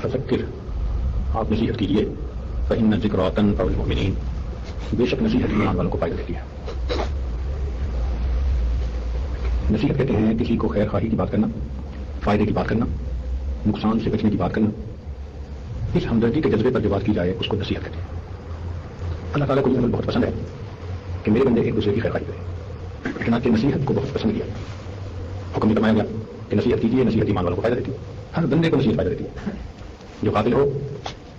فذکر، آپ نصیحت کیجیے، فإن الذکریٰ تنفع المؤمنین، بے شک نصیحت ایمان والوں کو فائدہ دیتی ہے۔ نصیحت کہتے ہیں کسی کو خیر خواہی کی بات کرنا، فائدے کی بات کرنا، نقصان سے بچنے کی بات کرنا، اس ہمدردی کے جذبے پر جو بات کی جائے اس کو نصیحت کہتے ہیں۔ اللہ تعالیٰ کو یہ عمل بہت پسند ہے کہ میرے بندے ایک دوسرے کی خیر خواہی کریں، چنانچہ نصیحت کو بہت پسند کیا، حکم یہ فرمایا گیا کہ نصیحت کیجیے، نصیحت ایمان والوں کو فائدہ دیتی ہے۔ ہر بندے کو نصیحت فائدہ دیتی ہے، جو قابل ہو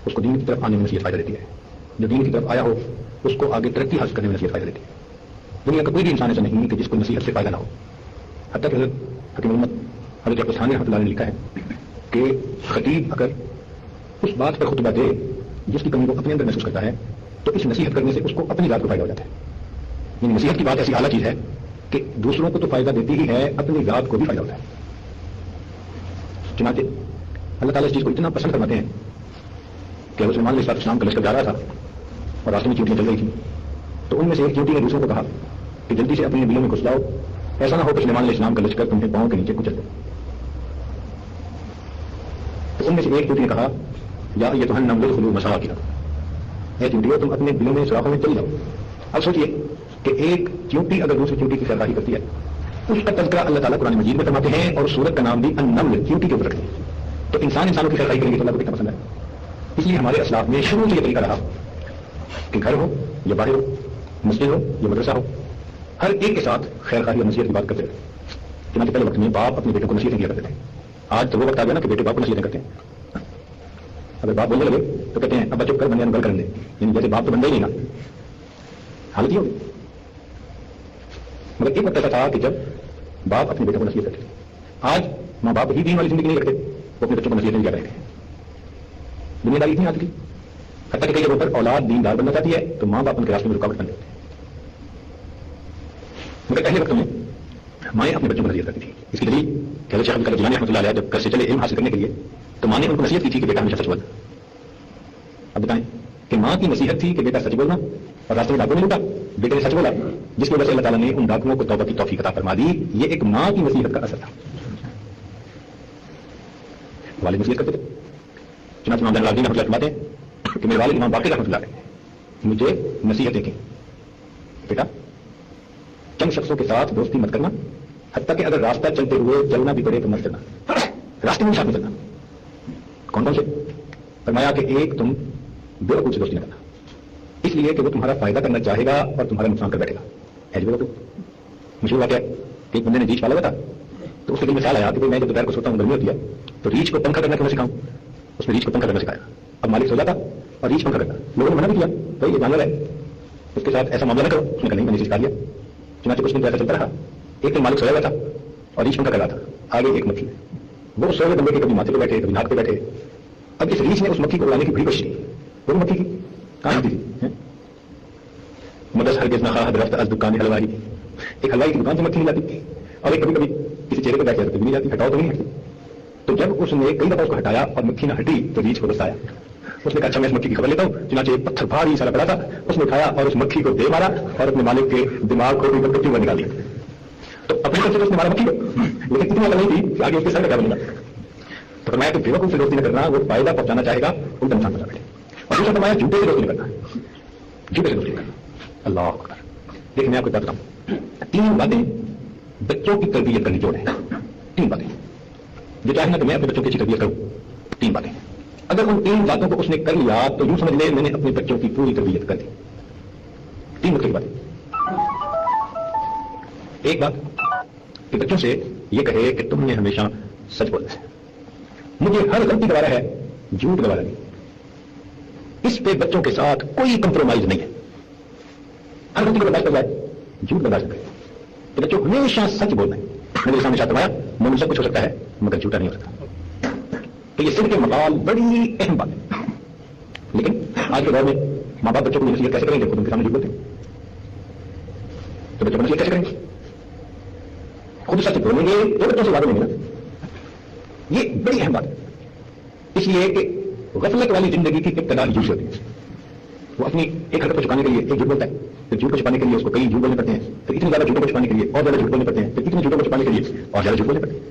اس کو دین کی طرف آنے میں نصیحت فائدہ دیتی ہے، جو دین کی طرف آیا ہو اس کو آگے ترقی حاصل کرنے میں نصیحت فائدہ دیتی ہے۔ دنیا کا کوئی بھی انسان ایسا نہیں کہ جس کو نصیحت سے فائدہ نہ ہو، حتیٰ کہ حضرت حکیم محمد حضرت عبدالرحمن ثانی رحمۃ اللہ نے لکھا ہے کہ خطیب اگر اس بات پر خطبہ دے جس کی کمی وہ اپنے اندر محسوس کرتا ہے تو اس نصیحت کرنے سے اس کو اپنی ذات کو فائدہ ہو جاتا ہے۔ یعنی نصیحت کی بات ایسی اعلیٰ چیز ہے کہ دوسروں کو تو فائدہ دیتی ہی ہے، اپنی ذات کو بھی فائدہ ہوتا ہے۔ چنانچہ اللہ تعالیٰ اس چیز کو اتنا پسند فرماتے ہیں کہ حضرت سلیمان علیہ السلام کا لشکر جا رہا تھا اور راستے میں چیونٹیاں چل رہی تھیں، تو ان میں سے ایک چیونٹی نے دوسروں کو کہا کہ جلدی سے اپنے بلوں میں گھس جاؤ، ایسا نہ ہو کہ سلیمان علیہ السلام کا لشکر تمہیں پاؤں کے نیچے کچل دے۔ تو ان میں سے ایک چیونٹی نے کہا یا ایھا النملۃ ادخلوا مساکنکم، اے چیونٹیوں تم اپنے بلوں میں سوراخوں میں چل جاؤ۔ اب سوچئے کہ ایک چیونٹی اگر دوسری چیونٹی کی خیرخواہی کرتی ہے، اس کا تذکرہ اللہ تعالیٰ قرآن مجید میں فرماتے ہیں اور سورت کا نام بھی النمل چیونٹی کے اوپر رکھتے ہیں۔ تو انسان انسانوں کی خیرخواہی کریں گے تو اللہ کو کتنا پسند ہے۔ اس لیے ہمارے اسلاف میں شروع سے یہ طریقہ رہا کہ گھر ہو یا باہر ہو، مسجد ہو یا مدرسہ ہو، ہر ایک کے ساتھ خیرخواہی اور نصیحت کی بات کرتے تھے۔ چنانچہ پہلے وقت میں باپ اپنے بیٹوں کو نصیحتیں کیا کرتے تھے، آج تو وہ وقت آ گیا نا کہ بیٹے باپ کو نصیحتیں کرتے ہیں۔ اگر باپ بولنے لگے تو کہتے ہیں ابا چپ کر، بندے گل کرنے دیں، یعنی جیسے باپ تو بندہ ہی نہیں نا، حالت ہی ہوگی۔ مگر ایک وقت ایسا تھا کہ جب باپ اپنے بیٹوں کو نصیحت کرتے تھے۔ آج ماں باپ ہی دین والی زندگی نہیں رکھتے، وہ اپنے بچوں کو نصیحت نہیں کر رہے ہیں۔ دنیا داری اتنی آتی، حتیٰ کہ کئی جگہوں پر اولاد دیندار بننا چاہتی ہے تو ماں باپ ان کے راستے میں رکاوٹ بن جاتے ہیں۔ مگر پہلے وقت میں مائیں اپنے بچوں کو نصیحت کرتی تھی۔ اس کی دلیل کہ حضرت شیخ عبد القادر جیلانی رحمۃ اللہ علیہ جب گھر سے چلے علم حاصل کرنے کے لیے تو ماں نے ان کو نصیحت کی تھی کہ بیٹا ہمیشہ سچ بولنا۔ اب بتائیں کہ ماں کی نصیحت تھی کہ بیٹا سچ بولنا اور راستے میں ڈاکو نہیں لوٹا، بیٹے نے سچ بولا، جس کی وجہ سے اللہ تعالیٰ نے ان ڈاکوؤں کو توبہ کی توفیق عطا فرما دی۔ یہ ایک ماں کی نصیحت کا اثر تھا۔ والد نصیحت کرتے تھے، چنانچہ امام زین العابدین رحمۃ اللہ فرماتے ہیں کہ میرے والد امام باقر رحمۃ اللہ علیہ مجھے نصیحتیں کی، بیٹا چند شخصوں کے ساتھ دوستی مت کرنا، حتیٰ کہ اگر راستہ چلتے ہوئے چلنا بھی پڑے تو مت کرنا، راستے میں ساتھ میں چلنا۔ کون کون سے؟ فرمایا کہ ایک تم بے وقوف سے دوستی نہ کرنا، اس لیے کہ وہ تمہارا فائدہ کرنا چاہے گا اور تمہارا نقصان کر بیٹھے گا۔ ایسے بے وقوف مشہور واقعہ ہے کہ ایک بندے نے ریچھ پالا ہوا تھا، تو اس کے دل میں خیال آیا کہ میں جب دوپہر کو سوتا ہوں گرمی ہوتی ہے تو ریچھ کو پنکھا کرنا کیوں سکھاؤں۔ اس نے ریچھ کو پنکھا کرنا سکھایا۔ اب مالک سو جاتا اور ریچھ پنکھا کرتا، لوگوں نے منع بھی کیا بھائی یہ جانور ہے، اس کے ساتھ ایسا معاملہ نہ کرو۔ اس نے کہا نہیں، میں نے سکھا دیا۔ چنانچہ کچھ دن ایسا چلتا رہا۔ ایک دن مالک سویا ہوا تھا اور ریچھ پنکھا کر رہا تھا، آگے ایک مکھی، وہ سوئے ہوئے بندے کے کبھی ماتھے پہ بیٹھے کبھی ناک پہ بیٹھے۔ اب اس ریچھ نے اس مکھی کو اڑانے کی بڑی کوشش کی، وہ مکھی کی کہاں تھی مدرس ہرگز نہ خواہ درخت از دکان حلوائی، ایک حلوائی کی دکان سے مکھی نہیں جاتی اور ایک کبھی کبھی کسی چہرے پہ بیٹھ جاتی بھی نہیں جاتی، ہٹاؤ تو نہیں ہٹتی۔ تو جب اس نے کئی دفعہ اس کو ہٹایا اور مکھی نہ ہٹی تو ریچھ کو غصہ آیا۔ اس نے کہا اچھا میں اس مکھی کی خبر لیتا ہوں۔ چنانچہ ایک پتھر بھاری سارا پڑا تھا، اس نے اٹھایا اور اس مکھی کو دے مارا اور اپنے مالک کے دماغ کو بھی کٹی ہوئے نکال دیا۔ تو اپنے طرف سے اس نے مارا مکھی کو، لیکن اتنی عقل نہیں تھی کہ آگے اس کے سر کا کیا بنے گا۔ تو فرمایا کہ بیوقوف سے دوستی نہ کرنا، وہ فائدہ پہنچانا چاہے گا الٹا نقصان پہنچا بیٹھے۔ اور دوسرا فرمایا جھوٹے سے دوستی نہ کرنا، جھوٹے سے دوستی نہ کرنا۔ اللہ اکبر۔ دیکھیں میں آپ کو بات بتاؤں، تین باتیں بچوں کی تربیت کا نچوڑ ہے۔ تین باتیں جو چاہے نا کہ میں اپنے بچوں کی اچھی تربیت کروں، تین باتیں اگر ان تین باتوں کو اس نے کر لیا تو یوں سمجھ لے میں نے اپنے بچوں کی پوری تربیت کر دی۔ تین مختلف باتیں۔ ایک بات کہ بچوں سے یہ کہے کہ تم نے ہمیشہ سچ بولنا ہے، مجھے ہر غلطی گوارا ہے، جھوٹ گوارا نہیں۔ اس پہ بچوں کے ساتھ کوئی کمپرومائز نہیں ہے، ہر غلطی کو برداشت کر جائے، جھوٹ برداشت کرے۔ کہ بچوں کو ہمیشہ سچ بولنا ہے۔ میرے سامنے شاہ فرمایا مومن سب کچھ ہو سکتا ہے مگر جھوٹا نہیں ہو سکتا۔ تو یہ صدق مقال بڑی اہم بات ہے۔ لیکن آج کے دور میں ماں باپ بچوں کو نصیحت کیسے کریں گے؟ خود ان کے سامنے جھوٹ بولتے ہیں تو بچوں کو نصیحت کیسے کریں گے؟ خود سچ بولیں گے تو بچوں سے وعدے لیں گے نا۔ یہ بڑی اہم بات ہے، اس لیے کہ غفلت والی زندگی کی ابتدا جھوٹ سے ہوتی ہے۔ وہ اپنی ایک حرکت کو چھپانے کے لیے ایک جھوٹ بولتا ہے، پھر جھوٹ کو چھپانے کے لیے اس کو کئی جھوٹ بولنے پڑتے ہیں، پھر اتنی زیادہ جھوٹوں کو چھپانے کے لیے اور زیادہ جھوٹ بولنے پڑتے ہیں، پھر اتنی جھوٹوں کو چھپانے کے لیے اور زیادہ جھوٹ بولنے پڑتے ہیں۔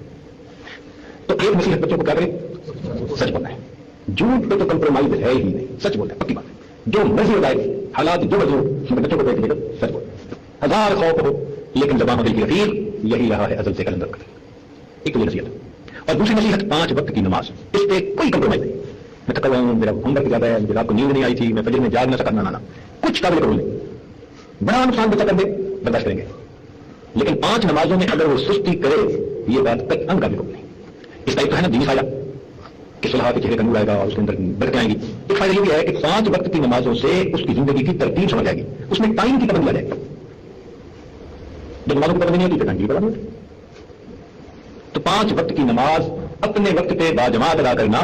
تو ایک نصیحت بچوں کو کیا کرے؟ سچ بولنا ہے۔ جھوٹ پہ تو کمپرومائز ہے ہی نہیں، سچ بولتے ہیں، پکی بات ہے، جو مرضی ہو جائے حالات جو مرضی ہو، بچوں کو بیٹھ لے سچ بولتے، ہزار خوف ہو لیکن زبان و دل کی رفیق یہی رہا ہے ازل سے کلندر کا۔ ایک تو یہ نصیحت، اور دوسری نصیحت 5 وقت کی نماز، اس پہ کوئی کمپرومائز نہیں۔ میں تھکا ہوا ہوں، میرا ہوم ورک زیادہ ہے، مجھے رات کو نیند نہیں آئی تھی، میں فجر میں جاگ نہ سکا، نہ کچھ قابل قبول نہیں، بڑا نقصان بچہ کر دے برداشت کریں گے، لیکن 5 نمازوں میں اگر وہ سستی کرے یہ بات تک ان قابل قبول نہیں۔ اس کا ایک تو ہے نا دینی فائدہ کہ صلاح کے چہرے کا نور آئے گا اور اس کے اندر برکتیں آئیں گی۔ ایک فائدہ یہ بھی ہے کہ 5 وقت کی نمازوں سے اس کی زندگی کی ترتیب سمجھ جائے گی، اس میں ٹائم کی پابندی آ جائے گی۔ جب نمازوں کی پابندی نہیں ہوتی تو ٹائم کی پابندی ہوتی۔ تو 5 وقت کی نماز اپنے وقت پہ باجماعت ادا کرنا،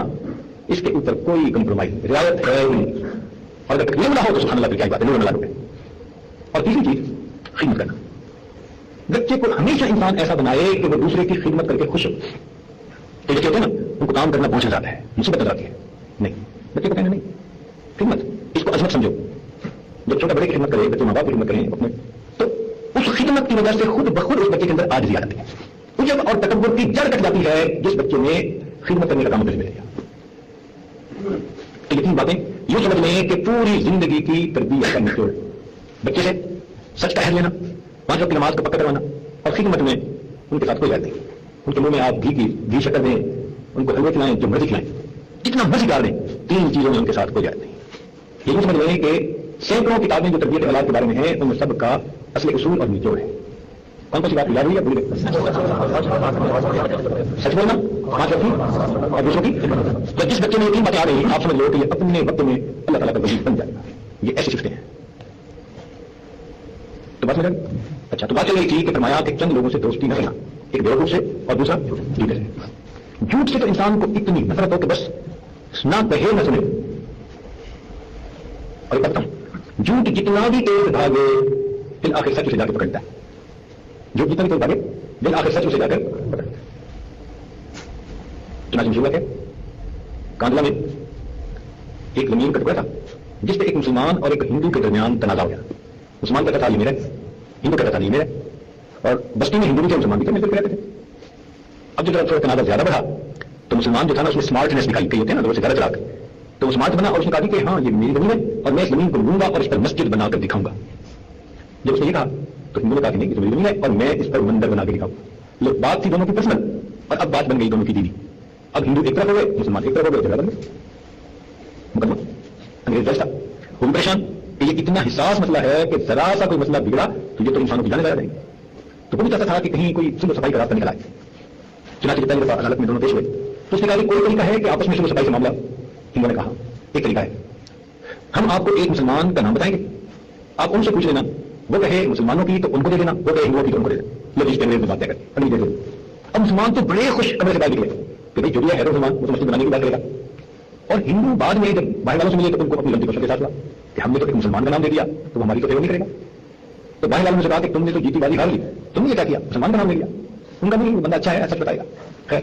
اس کے اوپر کوئی کمپرومائز نہیں، رعایت ہے ہی نہیں، اور اگر تکلیف نہ ہو تو سبحان اللہ پھر کیا بات ہے، نور اللہ روپے۔ اور تیسری چیز خدمت کرنا، بچے کو ہمیشہ انسان ایسا بنائے کہ وہ دوسرے کی خدمت کر کے خوش ہو۔ تو بچے ہوتے ہیں نا ان کو کام کرنا بہت زیادہ ہے، مصیبت نظر آتی ہے، نہیں بچے کو کہنا نہیں، خدمت اس کو عظمت سمجھو۔ جب چھوٹا بڑے کی خدمت کرے، بچے ماں باپ کی خدمت کریں اپنے، تو اس خدمت کی وجہ سے خود بخود اس بچے کے اندر عاجزی آ جاتی ہے، عجب اور تکبر کی جڑ کٹ جاتی ہے جس بچے میں خدمت کرنے کا کام مل گیا۔ تو یہ 3 باتیں یوں سمجھ لیں کہ پوری زندگی کی تربیت کا نچوڑ، بچے سے سچ کا عہد لینا، 5 وقت کی نماز کو پکا کروانا، اور خدمت میں ان کے ساتھ کوئی عہد نہیں۔ ان کے منہ میں آپ گھی شکر دیں، ان کو حلوے کھلائیں، جو مرضی کھلائیں، جتنا مرضی ڈال دیں، 3 چیزوں میں ان کے ساتھ کوئی عہد نہیں۔ یہ یوں سمجھ لیں کہ سینکڑوں کتابیں جو تربیت اولاد کے بارے میں ہیں ان میں سب کا اصل اصول اور نچوڑ ہے۔ کون سی بات یاد ہوئی ہے؟ بھول گئے؟ سچ بولنا، 5 وقت کی اور دوسروں کی۔ تو جس بچے میں یہ 3 باتیں آ رہی ہیں آپ سمجھ لو کہ یہ اپنے وقت میں اللہ تعالیٰ کا وزیر بن جائے گا۔ یہ ایسی صفتیں ہیں۔ تو بات سمجھ گئی؟ اچھا، تو بات چل رہی تھی کہ فرمایا کہ چند لوگوں سے دوستی نہ کرنا، ایک بیوقوف سے اور دوسرا جھوٹ سے۔ جھوٹ سے تو انسان کو اتنی نفرت ہو کہ بس نہ کہے نہ سنے۔ اور یہ بتاؤں، جھوٹ جتنا بھی تیز بھاگے پھر آخر سچ سے جا کے پکڑتا ہے۔ جھوٹ جتنا بھی تیز بھاگے دل آخر سچ سے جا کر پکڑتا ہے۔ چنانچہ مشہور ہے کاندلا میں ایک زمین کا ٹکڑا تھا جس پہ ایک مسلمان اور ایک ہندو کے درمیان تنازع ہو گیا۔ مسلمان کہتا تھا یہ میرا، ہندو کہتا تھا یہ میرا، اور بستی میں ہندو بھی تھے مسلمان بھی تھے، مل کر رہتے تھے۔ اب جو تھوڑا تنازع زیادہ بڑھا تو مسلمان جو تھا نا اس میں اسمارٹنیس دکھائی، کئی ہوتے ہیں نا لوگوں سے زیادہ چلا کے، تو وہ اسمارٹ بنا اور اس نے کہا کہ ہاں یہ میری زمین ہے اور میں اس زمین کو لوں گا اور اس پر مسجد بنا کر دکھاؤں گا۔ جب اس نے یہ کہا تو ہندو نے کہا کہ نہیں یہ میری زمین ہے اور میں اس پر مندر بنا کے دکھاؤں گا۔ لوگ بات تھی دونوں کی پرسنل، اور اب بات بن گئی دونوں کی دینی۔ اب ہندو ایک طرف ہو گئے، مسلمان ایک طرف ہو گئے، جھگڑا بن گیا، مقدمہ انگریز جج تھا، وہ بھی پریشان کہ یہ اتنا حساس مسئلہ ہے کہ ذرا سا کوئی مسئلہ بگڑا تو یہ تو انسانوں کی جانیں ضائع رہیں گی۔ تو وہ بھی چاہتا تھا کہ کہیں کوئی صلح و صفائی کا راستہ نکل آئے۔ چنانچہ پہلی دفعہ عدالت میں دونوں پیش ہوئے تو اس نے کہا کہ کوئی طریقہ ہے کہ آپس میں صلح و صفائی سے معاملہ؟ ہندو نے کہا ایک طریقہ ہے، ہم آپ کو ایک مسلمان کا نام بتائیں گے، آپ ان سے پوچھ لینا، وہ کہے مسلمانوں کی تو ان کو دے دینا، وہ کہے ہندوؤں کی تو ان کو دے دینا، لوگ اس انگریز میں بات کر اگلی دے دو۔ اب مسلمان تو بڑے خوش کمرے سے باہر نکلے کہ بھائی جو بھی ہے مسلمان وہ تو مسجد بنانے کی بات کرے گا، اور ہندو بعد میں جب باہر والوں سے ملے تو ان کو اپنی غلطی کو کے ساتھ ہوا کہ ہم نے تو ایک مسلمان کا نام دے دیا تو ہماری تو فیور نہیں کرے گا۔ تو باہر والوں سے کہا کہ تم نے تو جیتی بازی ہار لی، تم نے کیا کیا؟ مسلمان کا نام لے لیا۔ ان کا نہیں بندہ اچھا ہے سچ بتائے گا۔ خیر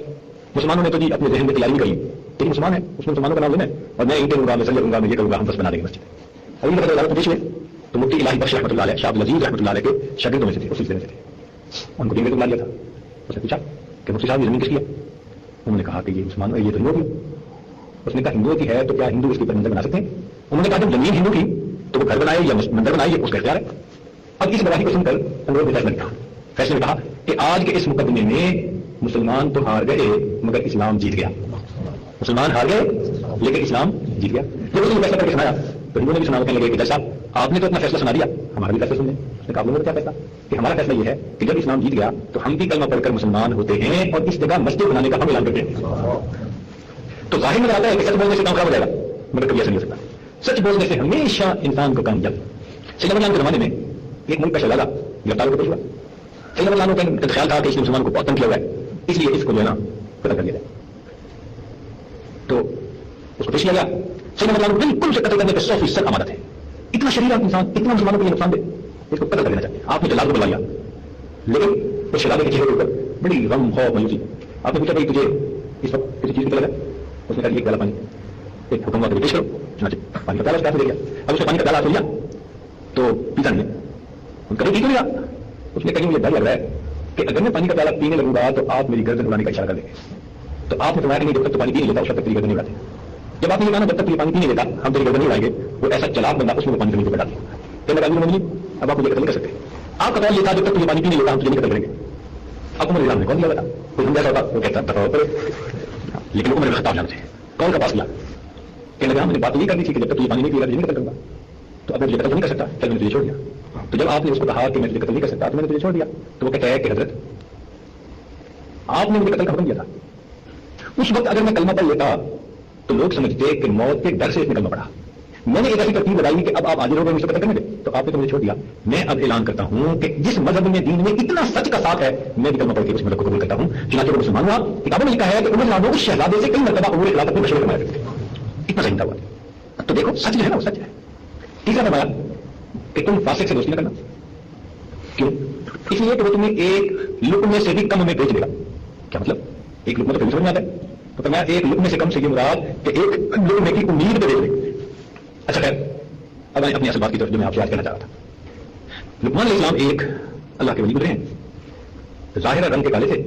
مسلمانوں نے تو جی اپنے ذہن میں تیاری کری کہ مسلمان ہے اس میں مسلمانوں کا نام لینا ہے اور میں اینٹیں لوں گا، میں سلے لوں گا، میں یہ کروں گا، ہم بس بنا دیں گے مسجد۔ ابھی دفعہ عدالت پیش ہوئے تو مفتی الہی بخش رحمۃ اللہ علیہ، شاہ عبد العزیز رحمۃ اللہ علیہ کے شاگردوں میں سے تھے، اس سلسلے میں سے تھے، ان کو دین کو بلا لیا تھا۔ اس نے پوچھا کہ مفتی صاحب یہ زمین کس کی ہے؟ انہوں نے کہا کہ یہ مسلمان یہ تو ہندو کی۔ اس نے کہا ہندو کی ہے تو کیا ہندو اس کے اوپر منظر بنا سکتے ہیں؟ انہوں نے کہا جب زمین ہندو کی تو وہ گھر بنائے یا منظر بنائے یہ اس کا اختیار ہے۔ اب اس گواہی کو سن کر انگریز نے فیصلے میں کہا کہ آج کے اس مقدمے میں مسلمان تو ہار گئے مگر اسلام جیت گیا۔ مسلمان ہار گئے لیکن اسلام جیت گیا۔ جب اس نے فیصلہ کر کے سنایا تو ہندو نے بھی سنا کہنے لگے کہ جج صاحب آپ نے تو اپنا فیصلہ سنا دیا، ہمارا بھی فیصلہ سن لیں۔ اس نے کہا کیا فیصلہ؟ کہ ہمارا فیصلہ یہ ہے کہ جب اسلام جیت گیا تو ہم بھی کلمہ پڑھ کر مسلمان ہوتے ہیں اور اس جگہ مسجد بنانے کا ہم اعلان کرتے ہیں۔ تو ظاہر میں آتا ہے کہ سچ بولنے سے کام خراب ہو جائے گا مگر کبھی ایسا نہیں ہو سکتا۔ سچ بولنے سے ہمیشہ انسان کو کامیاب۔ سیدنا عمر کے زمانے میں ایک ملک کا شہزادہ گرفتار ہو کے پیش ہوا۔ سیدنا عمر کا خیال تھا کہ اس نے مسلمان کو بہت تنگ کیا ہوا ہے، اس لیے اس کو جو ہے نا قتل کر دیا جائے۔ تو اس کو پیش کیا گیا۔ سیدنا عمر بالکل سے قتل کرنے کے 100% آمادہ تھے۔ اتنا شریر انسان اتنا مسلمانوں کو یہ نقصان دے، اس کو قتل کر دینا چاہتے ہیں۔ آپ نے جلال کو بلا لیا لیکن اس شہزادے کے چہرے کے اوپر بڑی غم خوف مایوسی۔ آپ نے پوچھا بھائی تجھے اس وقت کسی چیز کی طلب ہے؟ اس نے کہا ایک پیالہ پانی، ایک حکم ہوا پیش کرو۔ چنانچہ پانی کا پیالہ اس کے ہاتھ میں دے دیا۔ اب اس نے پانی کا پیالہ ہاتھ میں لیا تو پیتا نہیں ہے، کبھی ٹھیک ہو گیا۔ اس نے کہیں مجھے ڈر لگ رہا ہے کہ اگر میں پانی کا پیالہ پینے لگوں گا تو آپ میری گردن اڑانے کا اشارہ کر دیں گے۔ تو آپ نے فرمایا کہ نہیں جب تک تو پانی پی نہیں لیتا اس وقت تک تیری گردن نہیں اڑاتے۔ جب آپ نے کہا نا جب تک یہ پانی پینے لیتا ہم تیری گردن نہیں لائیں گے، وہ ایسا چلاک بندہ اس میں پانی زمین پہ ڈال دیا. کہنے لگا نہیں، اب آپ مجھے قتل نہیں کر سکتے. آپ کا قول یہ تھا جب تک تو یہ پانی پینے لیتا ہم تجھے نہیں قتل کریں گے. آپ کو میرے نے کون دیا بتا کوئی ہم جیسا ہوتا وہ کہتا بتاؤ کرے، لیکن وہ میرے خطاب جانتے ہیں کون کا پاس کیا. کہنے لگا ہم نے بات یہ کرنی تھی کہ جب تک یہ پانی نہیں پی رہا تجھے نہیں قتل کروں گا، تو اب میں تجھے قتل نہیں کر سکتا، چل میں نے تجھے چھوڑ دیا. تو جب آپ نے اس کو کہا کہ میں تجھے قتل نہیں کر سکتا تو میں نے تجھے چھوڑ دیا، تو وہ کہتا ہے کہ حضرت آپ نے مجھے قتل کا حکم دیا تھا. اس وقت اگر میں کلمہ پڑھ لیتا تو لوگ سمجھتے کہ موت کے ڈر سے اس نے کلمہ پڑھا. میں نے ایک ایسی ترتیب بتائی کہ اب آپ حاضر ہو گئے مجھے قتل کرنے دے، تو آپ نے تو مجھے چھوڑ دیا. میں اب اعلان کرتا ہوں کہ جس مذہب میں دین میں اتنا سچ کا ساتھ ہے میں بھی کلمہ پڑھ کے اس مذہب کو قبول کرتا ہوں. چنانچہ وہ مسلمان ہوا. کتابوں میں لکھا ہے کہ عمر رضی اس شہزادے سے کئی مرتبہ عمر خلافت میں مشورہ کروایا کرتے تھے. اتنا صحیح ہوا. تو دیکھو سچ جو ہے نا وہ سچ ہے. تیسرا فرمایا کہ تم فاسق سے دوستی نہ کرنا. کیوں؟ اس لیے کہ وہ تمہیں ایک لقمے سے بھی کم میں بیچ دے گا. کیا مطلب؟ ایک لقمہ تو پھر سمجھ میں آتا ہے. تو فرمایا ایک لقمے سے کم سے یہ مراد کہ ایک لقمے کی امید پہ بیچ دے. اچھا خیر، اب میں اپنی اصل بات کی طرف جو میں آپ سے آج کہنا چاہ رہا تھا. لقمان علیہ السلام ایک اللہ کے ولی گزرے ہیں. ظاہر رنگ کے کالے تھے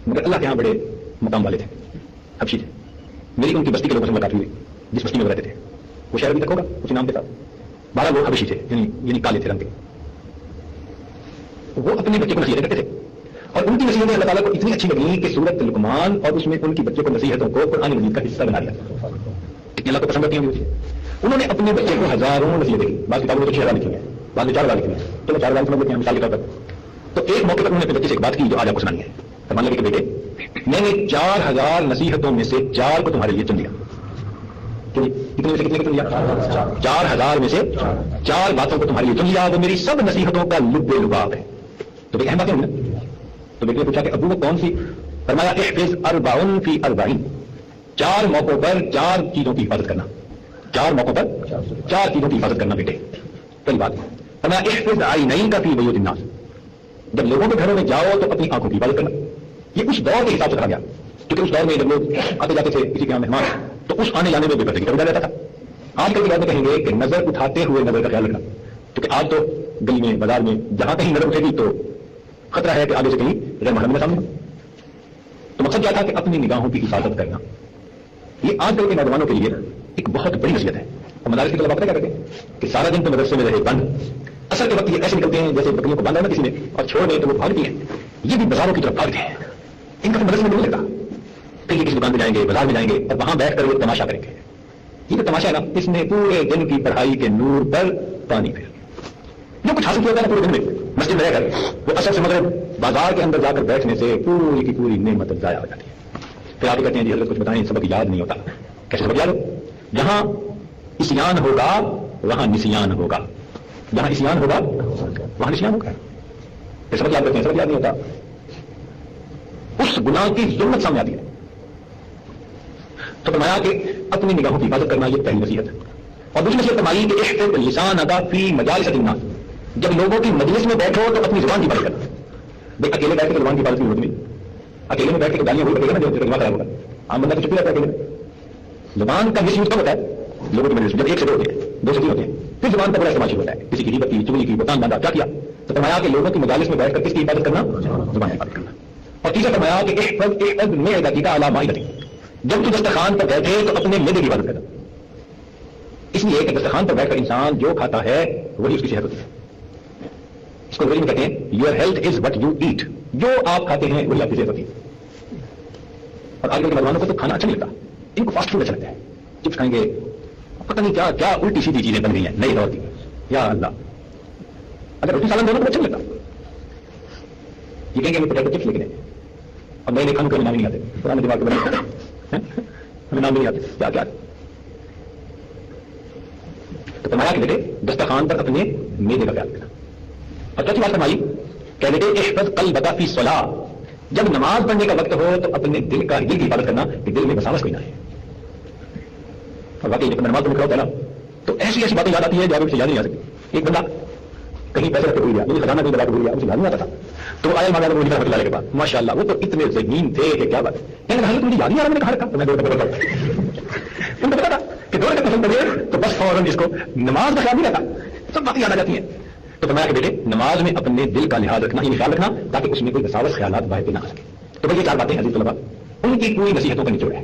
مگر اللہ کے یہاں بڑے مقام والے تھے. حبشی تھے. میری ان کی بستی کے لوگوں سے ملاقات ہوئی جس بستی میں وہ رہتے تھے. وہ شہر ابھی تک ہوگا اسی نام کے ساتھ. 12 لوگ حبشی تھے یعنی کالے تھے رنگ کے. وہ اپنے بچے کو نصیحتیں کرتے تھے اور ان کی نصیحتیں اللہ تعالیٰ کو اتنی اچھی لگی کہ سورت لقمان اور اس میں ان کی بچے کو نصیحتوں کو قرآن مجید کا حصہ بنا دیا. کتنی اللہ کو پسند کرتی ہیں. انہوں نے اپنے بچے کو ہزاروں نصیحتیں کی. بعض کتابوں میں تو 6,000 لکھی ہیں، بعض میں 4,000 لکھی ہیں. چلو 4,000 سمجھ لیتے ہیں مثال کے طور پر. تو ایک موقع پر انہوں نے اپنے بچے سے ایک بات کی جو آج آپ کو سنانی ہے. فرمان لگے کہ بیٹے میں نے 4,000 نصیحتوں میں سے 4 کو تمہارے لیے چن لیا. کتنے میں سے کتنے کو چن لیا؟ 4,000 میں سے 4 باتوں کو تمہارے لیے چن لیا. وہ میری سب نصیحتوں کا لب لباب ہے. تو بھائی اہم باتیں ہوئی نا. تو بیٹے نے پوچھا کہ ابو وہ کون سی؟ فرمایا احفظ 40 فی 40. 4 موقعوں پر 4 چیزوں کی حفاظت کرنا. 4 موقعوں پر 4 چیزوں کی حفاظت کرنا بیٹے. پہلی بات فرمایا احفظ عینین کا فی بیوت الناس. جب لوگوں کے گھروں میں جاؤ تو اپنی آنکھوں کی حفاظت کرنا. یہ اس دور کے حساب سے کہا گیا کیونکہ اس دور میں جب لوگ آتے جاتے تھے کسی کے یہاں مہمان تو اس آنے جانے میں بے پردگی کا رجحان رہتا تھا. آج کل کے دور میں کہیں گے کہ نظر اٹھاتے ہوئے نظر کا خیال رکھنا. کیونکہ آج تو گلی میں بازار میں جہاں کہیں نظر اٹھے گی تو خطرہ ہے کہ آگے سے کہیں غیر محرم کے سامنے. تو مقصد کیا تھا کہ اپنی نگاہوں کی حفاظت کرنا. یہ آج کل کے نوجوانوں کے لیے ایک بہت بڑی نصیحت ہے. اور مدارس کی طلباء کیا کرتے ہیں کہ سارا دن تو مدرسے میں رہے بند، اصل کے وقت یہ ایسے نکلتے ہیں جیسے بکریوں کو باندھا نا کسی نے اور چھوڑ دیں تو وہ بھاگتی ہیں. یہ بھی بازاروں کی طرف بھاگتے ہیں. ان کا مدرسے میں نہیں لگتا. پھر یہ کسی دکان پہ جائیں گے، بازار میں جائیں گے اور وہاں بیٹھ کر وہ تماشا کریں گے. یہ تو تماشا ہے نا، اس نے پورے دن کی پڑھائی کے نور پر پانی پھیر جو کچھ حاصل کیا تھا نا پورے دن میں مسجد میں رہ کر وہ اصل سے مغرب بازار کے اندر جا کر بیٹھنے سے پوری کی پوری نعمت ضائع ہو جاتی ہے. پھر آپ کہتے ہیں جی حضرت کچھ بتائیں، سبق یاد نہیں ہوتا. کیسے سبق یاد ہو؟ جہاں اسیان ہوگا وہاں نسیان ہوگا. جہاں اسیان ہوگا وہاں نسیان ہوگا. پھر سبق یاد کرتے ہیں، سبق یاد نہیں ہوتا. اس گناہ کی ضرورت سامنے آتی ہے. تو فرمایا کہ اپنی نگاہوں کی حفاظت کرنا یہ پہلی نصیحت ہے. اور دوسری نصیحت فرمائی کہ احفظ لسان ادا فی مجالس الناس. جب لوگوں کی مجلس میں بیٹھو تو اپنی زبان کی حفاظت کرنا. بھائی اکیلے بیٹھ کے زبان کی حفاظت نہیں ہوتی. اکیلے میں بیٹھ کے گالیاں وہی پڑے گا نا جو دماغ خراب ہوگا. عام بندہ تو چپ رہتا ہے اکیلے میں. زبان کا مس یوز کب ہوتا ہے؟ لوگوں کی مجلس میں جب 1 سے 2 ہوتے ہیں، 2 سے 3 ہوتے ہیں، پھر زبان کا بڑا استعمال شروع ہوتا ہے. کسی کی غیبت کی، چغلی کی، بتان باندھا کیا کیا. تو فرمایا کہ لوگوں کی مجالس میں بیٹھ کر کس کی حفاظت کرنا؟ زبان کی حفاظت کرنا. اور تیسرا فرمایا کہ احفظ معدتک علی مائدتک. جب تو دسترخوان پر بیٹھے تو اپنے معدے کی حفاظت کرنا. اس لیے کہ دسترخوان پر بیٹھ کر انسان جو کھاتا ہے وہی اس کی صحت ہوتی ہے. اس کو انگریزی میں کہتے ہیں your health is what you eat. جو آپ کھاتے ہیں وہی آپ کی صحت ہوتی ہے. اور آج کل کے نوجوانوں کو تو کھانا اچھا نہیں لگتا. ان کو فاسٹ فوڈ اچھا لگتا ہے. چپس کھائیں گے، پتہ نہیں کیا کیا الٹی سیدھی چیزیں بن گئی ہیں نئی دور کی. یا اللہ، اگر روٹی سالن دونوں کو اچھا نہیں لگتا. یہ کہیں گے ہمیں پوٹیٹو چپس لے کے دیں اور نئے نئے کھانوں کے نام نہیں آتے. پرانے دماغ کے بنے ہمیں نام نہیں آتے کیا کیا. تو فرمایا کہ بیٹے دسترخوان پر اپنے میدے کا خیال رکھنا. اور چوتھی بات فرمائی کہ بیٹے احفظ قلبک فی الصلاۃ. جب نماز پڑھنے کا وقت ہو تو اپنے دل کی حفاظت کرنا کہ دل میں وساوس کوئی نہ ہے. اور واقعی جب نماز پڑھنے کا ہوتا ہے نا تو ایسی ایسی باتیں یاد آتی ہیں جو آپ سے یاد نہیں آ سکتی. ایک بندہ کہیں پیسے رکھ کے بھول گیا، مجھے خزانہ کہیں لگا کے بھول گیا، مجھے یاد نہیں آتا تھا. تو آیا مانگا وہ رحمۃ اللہ کے بعد ماشاء اللہ وہ تو اتنے ذہین تھے کہ کیا بات ہے. کہنے لگا مجھے یاد نہیں آ رہا، میں نے کہا رکھا. تو میں ان کو پتا تھا کہ 2 رکعت پسند پڑے تو بس فوراً جس کو نماز کا خیال نہیں رہتا سب باتیں یاد آ جاتی ہیں. تو فرمایا کہ بیٹے نماز میں اپنے دل کا لحاظ رکھنا، یہ خیال رکھنا تاکہ اس میں کوئی وساوس خیالات باہر نہ آ سکے. تو بھائی یہ 4 باتیں عزیز طلباء ان کی پوری نصیحتوں کا نچوڑ ہے.